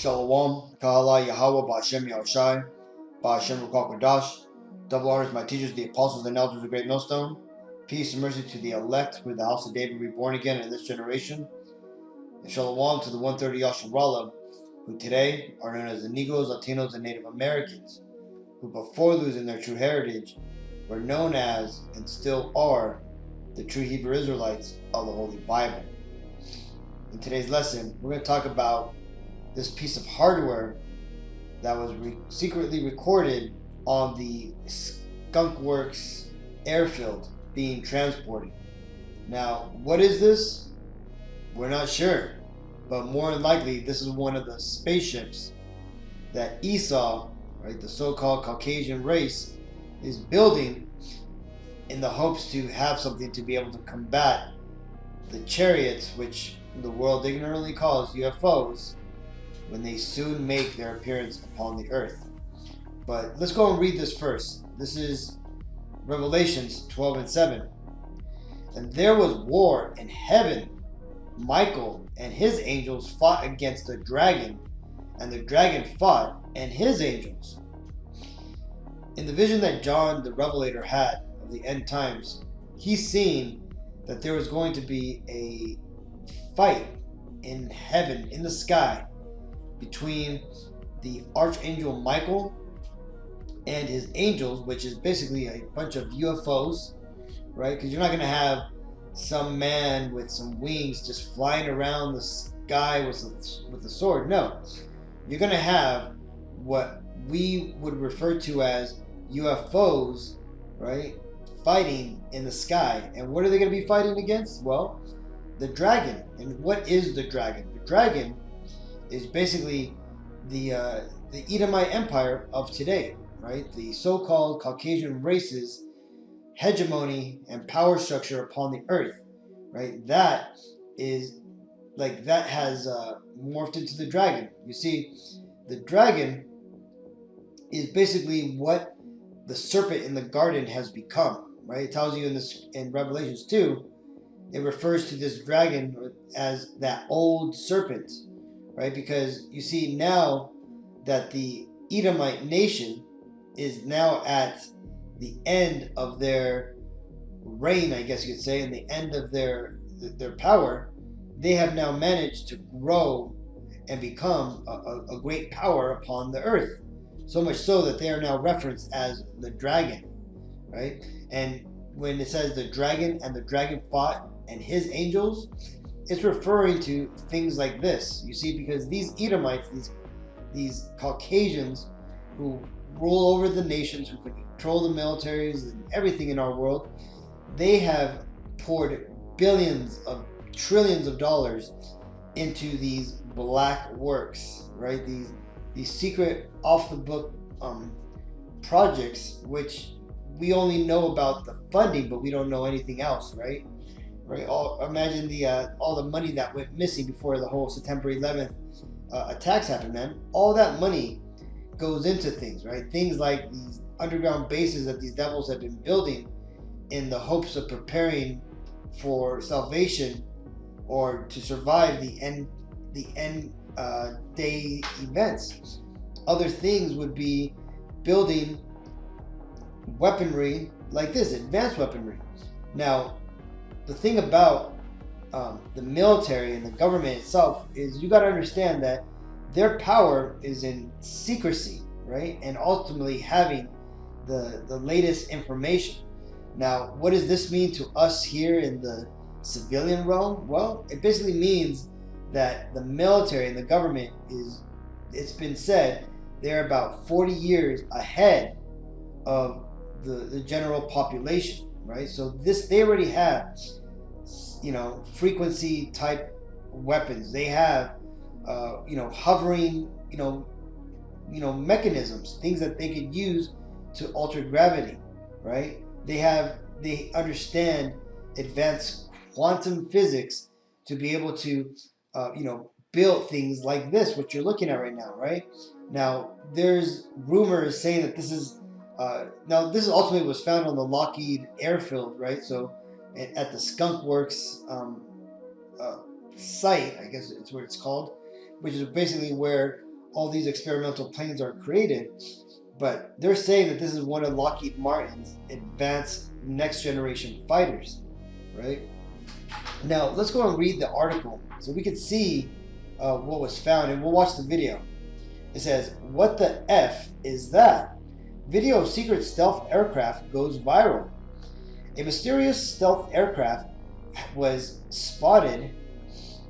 Shalom, Kahala Yahweh, Ba'Shem Yahushai, Ba'Shem Ruach Kodash. Double honors my teachers, the apostles and elders of the Great Millstone. Peace and mercy to the elect, with the house of David reborn again in this generation. And Shalom to the 130 Yasharallah, who today are known as the Negroes, Latinos, and Native Americans, who before losing their true heritage were known as, and still are, the true Hebrew Israelites of the Holy Bible. In today's lesson, we're going to talk about this piece of hardware that was secretly recorded on the Skunk Works airfield being transported. Now, what is this? We're not sure, but more than likely, this is one of the spaceships that Esau, right, the so-called Caucasian race, is building in the hopes to have something to be able to combat the chariots, which the world ignorantly calls UFOs, when they soon make their appearance upon the earth. But let's go and read this first. This is Revelations 12:7. And there was war in heaven. Michael and his angels fought against the dragon, and the dragon fought and his angels. In the vision that John the Revelator had of the end times, he's seen that there was going to be a fight in heaven, in the sky, between the archangel Michael and his angels, which is basically a bunch of UFOs, right? Because you're not going to have some man with some wings just flying around the sky with a sword. No, you're going to have what we would refer to as UFOs, right? Fighting in the sky. And what are they going to be fighting against? Well, the dragon. And what is the dragon? The dragon is basically the Edomite Empire of today, right? The so-called Caucasian races hegemony and power structure upon the earth, right? That is that has morphed into the dragon. You see, the dragon is basically what the serpent in the garden has become, right? It tells you in Revelations 2, it refers to this dragon as that old serpent, right? Because you see now that the Edomite nation is now at the end of their reign, I guess you could say, and the end of their power, they have now managed to grow and become a great power upon the earth. So much so that they are now referenced as the dragon, right? And when it says the dragon and the dragon fought and his angels, it's referring to things like this. You see, because these Edomites, these Caucasians who rule over the nations, who control the militaries and everything in our world, they have poured billions of trillions of dollars into these black works, right? These secret off the book projects, which we only know about the funding, but we don't know anything else, right? Right. Imagine all the money that went missing before the whole September 11th attacks happened, man. All that money goes into things, right? Things like these underground bases that these devils have been building in the hopes of preparing for salvation or to survive the end day events. Other things would be building weaponry like this, advanced weaponry. Now, the thing about the military and the government itself is you got to understand that their power is in secrecy, right? And ultimately having the latest information. Now, what does this mean to us here in the civilian realm? Well, it basically means that the military and the government it's been said, they're about 40 years ahead of the general population, right? So they already have, frequency type weapons. They have, hovering, mechanisms, things that they could use to alter gravity, right? They understand advanced quantum physics to be able to, build things like this, what you're looking at right now, right? Now, there's rumors saying that this is ultimately was found on the Lockheed airfield, right? So at the Skunk Works site, I guess it's what it's called, which is basically where all these experimental planes are created, but they're saying that this is one of Lockheed Martin's advanced next generation fighters, right? Now let's go and read the article so we can see what was found, and we'll watch the video. It says, "What the F is that? Video of secret stealth aircraft goes viral. A mysterious stealth aircraft was spotted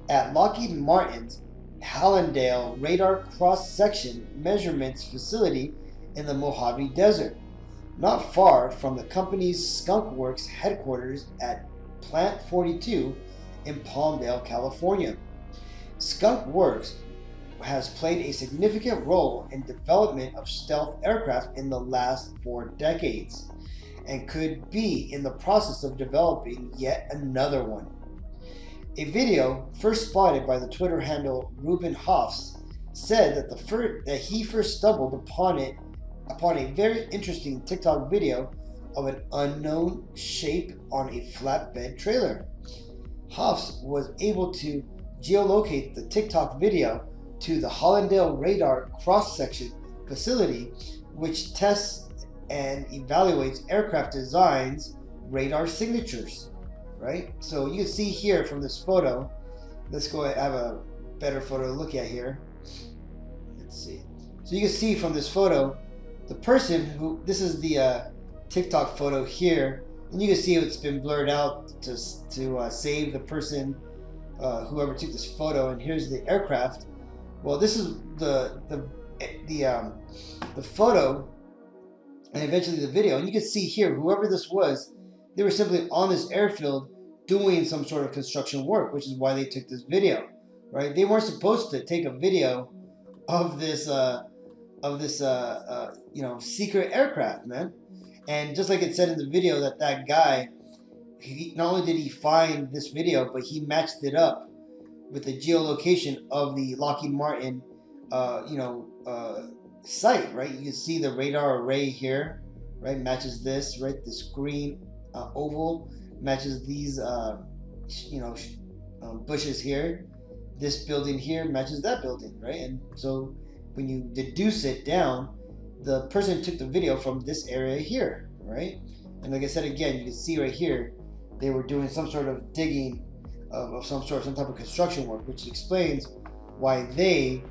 at Lockheed Martin's Hallandale Radar Cross-Section Measurements Facility in the Mojave Desert, not far from the company's Skunk Works headquarters at Plant 42 in Palmdale, California. Skunk Works has played a significant role in development of stealth aircraft in the last 4 decades and could be in the process of developing yet another one. A video first spotted by the Twitter handle Ruben Hoffs said that he first stumbled upon a very interesting TikTok video of an unknown shape on a flatbed trailer. Hoffs was able to geolocate the TikTok video to the Hallandale Radar Cross-Section Facility, which tests and evaluates aircraft designs, radar signatures, right? So you can see here from this photo, let's go ahead and have a better photo to look at here. Let's see. So you can see from this photo, the person who, this is the TikTok photo here, and you can see it's been blurred out to save the person, whoever took this photo, and here's the aircraft. Well, this is the photo and eventually the video, and you can see here whoever this was, they were simply on this airfield doing some sort of construction work, which is why they took this video, right? They weren't supposed to take a video of this secret aircraft, man. And just like it said in the video, that guy, not only did he find this video, but he matched it up with the geolocation of the Lockheed Martin site, right? You can see the radar array here, right? Matches this, right? This green oval matches these bushes here. This building here matches that building, right? And so when you deduce it down, the person took the video from this area here, right? And like I said again, you can see right here, they were doing some sort of digging of some sort, some type of construction work, which explains why they,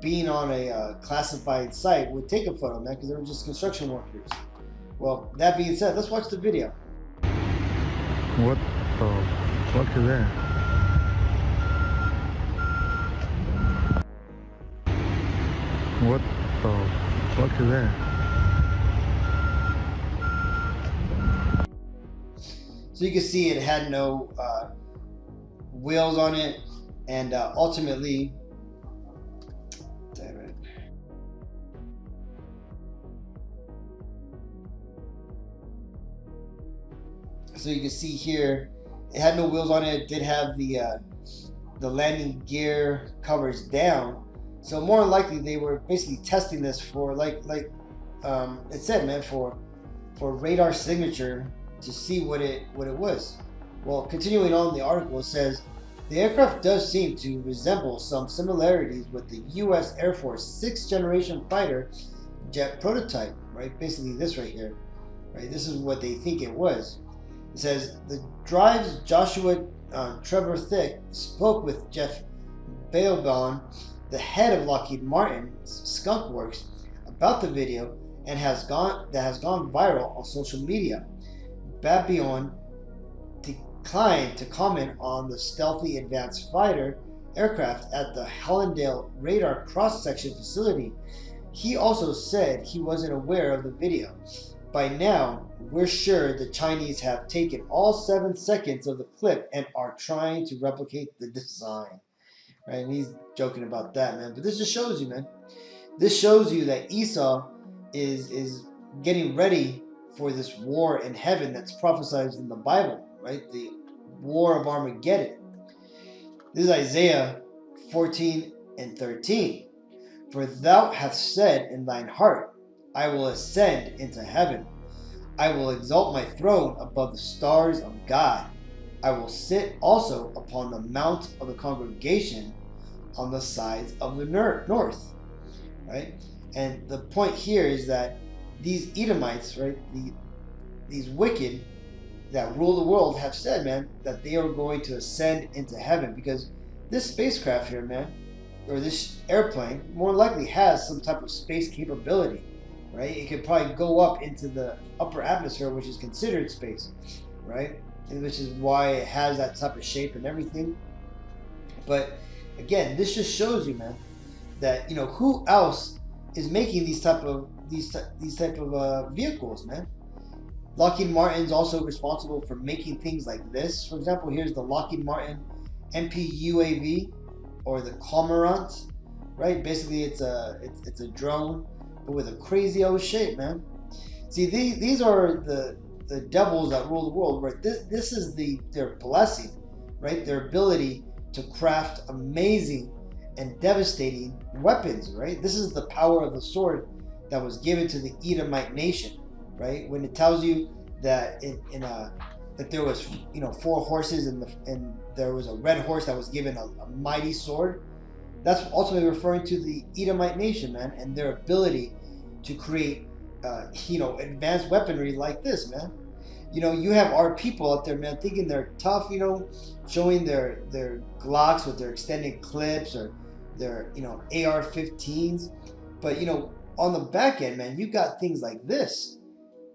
being on a classified site, would take a photo, man, because they were just construction workers. Well, that being said, let's watch the video. What the fuck is that? What the fuck is that? So you can see it had no wheels on it, and ultimately, so you can see here, it had no wheels on it. It did have the landing gear covers down. So more than likely, they were basically testing this for like it said, man, for radar signature to see what it was. Well, continuing on, the article says the aircraft does seem to resemble some similarities with the U.S. Air Force 6th generation fighter jet prototype, right? Basically this right here, right? This is what they think it was. It says the Drive's Joshua Trevor Thick spoke with Jeff Bailbon, the head of Lockheed Martin's Skunk Works, about the video and has gone viral on social media. Babion declined to comment on the stealthy advanced fighter aircraft at the Hallandale Radar Cross-Section Facility. He also said he wasn't aware of the video. By now, we're sure the Chinese have taken all 7 seconds of the clip and are trying to replicate the design. Right? And he's joking about that, man. But this just shows you, man. This shows you that Esau is getting ready for this war in heaven that's prophesied in the Bible, right? The war of Armageddon. This is Isaiah 14:13. For thou hast said in thine heart, I will ascend into heaven. I will exalt my throne above the stars of God. I will sit also upon the mount of the congregation on the sides of the north. right? And the point here is that these Edomites, right, these wicked that rule the world have said, man, that they are going to ascend into heaven, because this spacecraft here, man, or this airplane, more likely has some type of space capability, right? It could probably go up into the upper atmosphere, which is considered space, right? And which is why it has that type of shape and everything. But again, this just shows you, man, that, you know, who else is making these type of vehicles, man? Lockheed Martin's also responsible for making things like this. For example, here's the Lockheed Martin MPUAV, or the Cormorant, right? Basically, it's a drone, but with a crazy old shape, man. See, these are the devils that rule the world, right? This is their blessing, right? Their ability to craft amazing and devastating weapons, right? This is the power of the sword that was given to the Edomite nation, right? When it tells you that that there was, you know, 4 horses and there was a red horse that was given a mighty sword, that's ultimately referring to the Edomite nation, man, and their ability to create, you know, advanced weaponry like this, man. You know, you have our people out there, man, thinking they're tough, you know, showing their Glocks with their extended clips, or their, you know, AR-15s. But, you know, on the back end, man, you got things like this,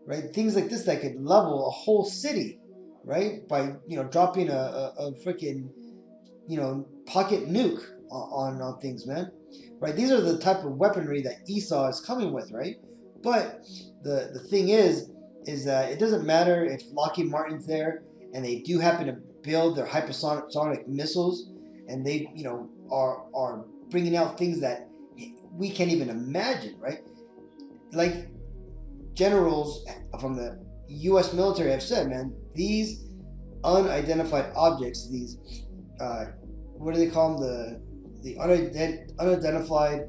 right? Things like this that could level a whole city, right? By, you know, dropping a freaking, you know, pocket nuke on things, man. Right? These are the type of weaponry that Esau is coming with, right? But the thing is that it doesn't matter if Lockheed Martin's there and they do happen to build their hypersonic missiles, and they, you know, are bringing out things that we can't even imagine, right? Like generals from the U.S. military have said, man, these unidentified objects, these what do they call them? The unidentified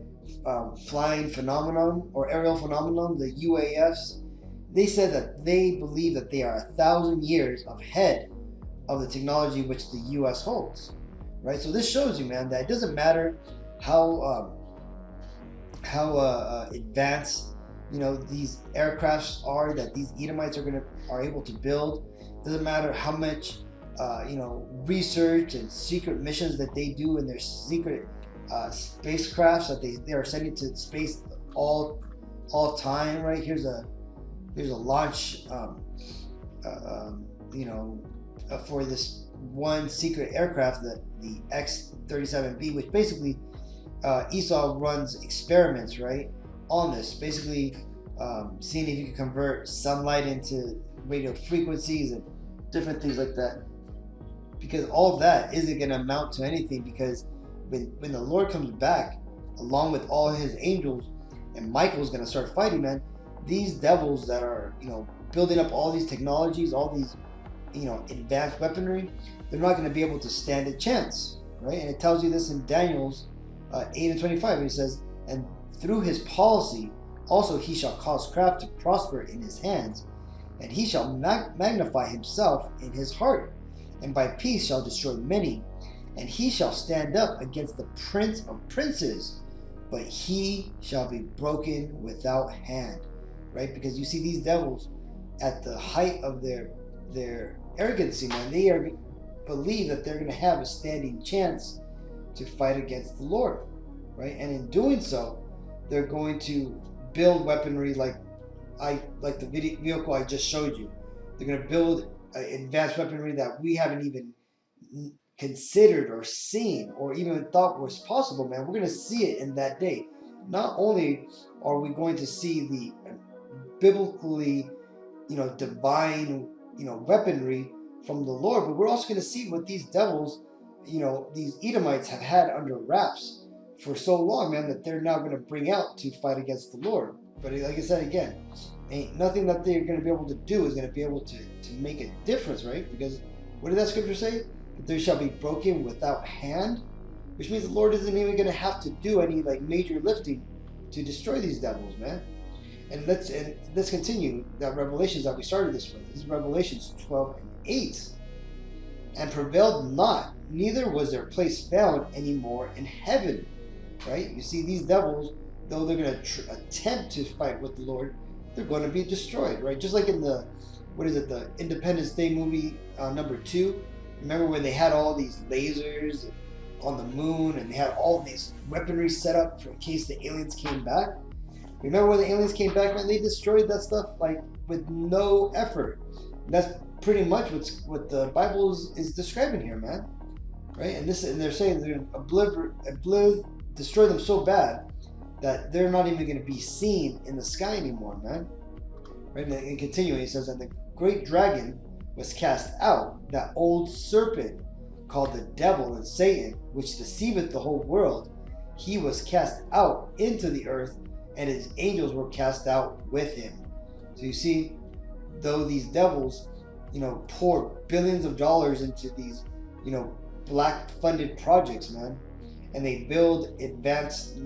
flying phenomenon, or aerial phenomenon, the UAFs. They said that they believe that they are 1,000 years ahead of the technology which the U.S. holds, right? So this shows you, man, that it doesn't matter how advanced, you know, these aircrafts are that these Edomites are able to build. It doesn't matter how much you know, research and secret missions that they do in their secret spacecrafts that they are sending to space all time, right? Here's a launch, you know, for this one secret aircraft, the X-37B, which basically Esau runs experiments, right, on this, basically seeing if you can convert sunlight into radio frequencies and different things like that. Because all of that isn't going to amount to anything, because when the Lord comes back along with all his angels and Michael's going to start fighting, man, these devils that are, you know, building up all these technologies, all these, you know, advanced weaponry, they're not going to be able to stand a chance, right? And it tells you this in Daniel's 8:25. He says, and through his policy also he shall cause craft to prosper in his hands, and he shall magnify himself in his heart, and by peace shall destroy many, and he shall stand up against the prince of princes, but he shall be broken without hand, right? Because you see these devils at the height of their arrogancy, man, they believe that they're going to have a standing chance to fight against the Lord, right? And in doing so, they're going to build weaponry like the vehicle I just showed you. They're going to build advanced weaponry that we haven't even considered or seen or even thought was possible, man. We're going to see it in that day. Not only are we going to see the biblically, you know, divine, you know, weaponry from the Lord, but we're also going to see what these devils, you know, these Edomites have had under wraps for so long, man, that they're now going to bring out to fight against the Lord. But like I said again, ain't nothing that they're going to be able to do is going to be able to make a difference, right? Because what did that scripture say? That they shall be broken without hand, which means the Lord isn't even going to have to do any like major lifting to destroy these devils, man. And let's continue that Revelations that we started this with. This is Revelations 12:8. And prevailed not, neither was their place found any more in heaven. Right? You see, these devils though they're going to attempt to fight with the Lord, they're going to be destroyed, right? Just like in the, the Independence Day movie #2. Remember when they had all these lasers on the moon and they had all these weaponry set up in case the aliens came back? Remember when the aliens came back, man? They destroyed that stuff like with no effort. And that's pretty much what the Bible is describing here, man. Right? And they're saying they're going to destroy them so bad that they're not even going to be seen in the sky anymore, man. Right? And continuing, he says, and the great dragon was cast out, that old serpent called the devil and Satan, which deceiveth the whole world. He was cast out into the earth, and his angels were cast out with him. So you see, though these devils, pour billions of dollars into these, black funded projects, man, and they build advanced,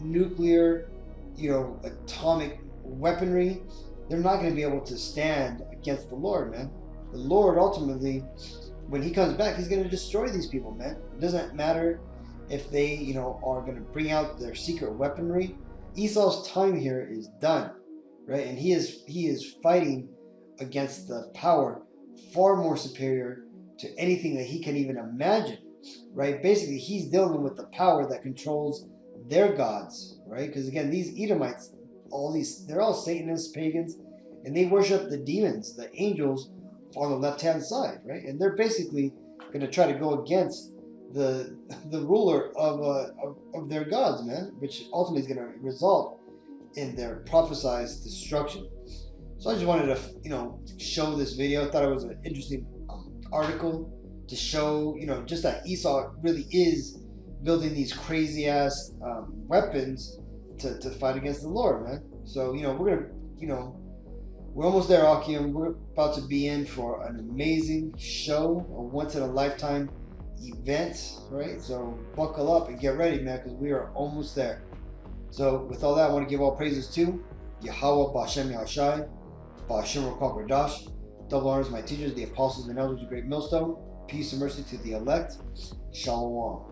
nuclear, atomic weaponry, they're not going to be able to stand against the Lord, man. The Lord ultimately, when he comes back, he's going to destroy these people, man. It doesn't matter if they, are going to bring out their secret weaponry. Esau's time here is done, right? And he is fighting against the power far more superior to anything that he can even imagine, right? Basically, he's dealing with the power that controls their gods, right? Because again, these Edomites, they're all Satanists, pagans, and they worship the demons, the angels on the left-hand side, right? And they're basically going to try to go against the ruler of their gods, man, which ultimately is going to result in their prophesied destruction. So I just wanted to, show this video. I thought it was an interesting article to show, just that Esau really is building these crazy ass weapons to fight against the Lord, man. So, we're almost there, Akim. We're about to be in for an amazing show, a once-in-a-lifetime event, right? So buckle up and get ready, man, because we are almost there. So with all that, I want to give all praises to Yahweh, Ba'Shem Yahushai, Ba'Shem Ruach HaKodesh. Double honors my teachers, the apostles and elders of Great Millstone. Peace and mercy to the elect. Shalom.